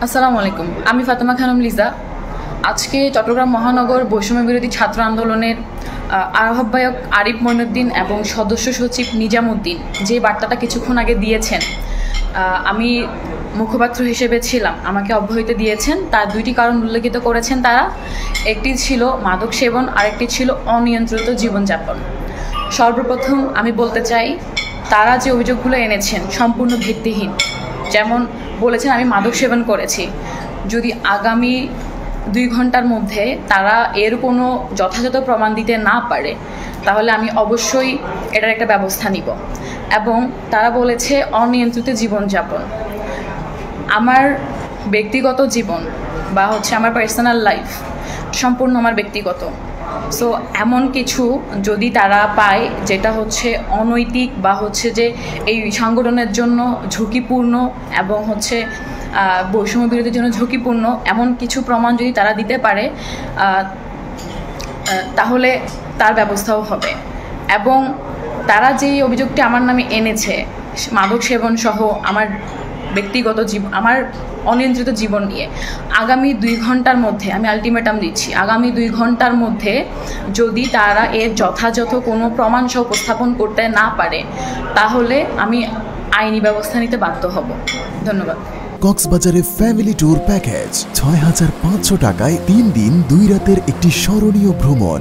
আসসালামু আলাইকুম। আমি ফাতেমা খানম লিজা। আজকে চট্টগ্রাম মহানগর বৈষম্য বিরোধী ছাত্র আন্দোলনের আহ্বায়ক আরিফ মঈনুদ্দিন এবং সদস্য সচিব নিজামুদ্দিন যে বার্তাটা কিছুক্ষণ আগে দিয়েছেন, আমি মুখপাত্র হিসেবে ছিলাম, আমাকে অব্যাহতি দিয়েছেন। তার দুইটি কারণ উল্লেখিত করেছেন তারা। একটি ছিল মাদক সেবন, আরেকটি ছিল অনিয়ন্ত্রিত জীবনযাপন। সর্বপ্রথম আমি বলতে চাই, তারা যে অভিযোগগুলো এনেছেন সম্পূর্ণ ভিত্তিহীন। যেমন বলেছেন আমি মাদক সেবন করেছি। যদি আগামী 2 ঘন্টার মধ্যে তারা এর কোনো যথাযথ প্রমাণ দিতে না পারে, তাহলে আমি অবশ্যই এটার একটা ব্যবস্থা নিব। এবং তারা বলেছে অনিয়ন্ত্রিত জীবনযাপন। আমার ব্যক্তিগত জীবন বা আমার পার্সোনাল লাইফ সম্পূর্ণ আমার ব্যক্তিগত। সো এমন কিছু যদি তারা পায় যেটা অনৈতিক বা যে এই সংগঠনের জন্য ঝুঁকিপূর্ণ এবং বৈষম্য বিরোধীর জন্য ঝুঁকিপূর্ণ, এমন কিছু প্রমাণ যদি তারা দিতে পারে, তাহলে তার ব্যবস্থাও হবে। এবং তারা যেই অভিযোগটি আমার নামে এনেছে মাদক সেবন সহ আমার ব্যক্তিগত আমার অনিয়ন্ত্রিত জীবন নিয়ে, আগামী 2 ঘন্টার মধ্যে আমি আলটিমেটাম দিচ্ছি, আগামী 2 ঘন্টার মধ্যে যদি তারা এর যথাযথ কোনো প্রমাণ সহ উপস্থাপন করতে না পারে, তাহলে আমি আইনি ব্যবস্থা নিতে বাধ্য হব। ধন্যবাদ। কক্সবাজারে ফ্যামিলি ট্যুর প্যাকেজ ৬,৫০০ টাকায় 3 দিন 2 রাতের একটি স্মরণীয় ভ্রমণ।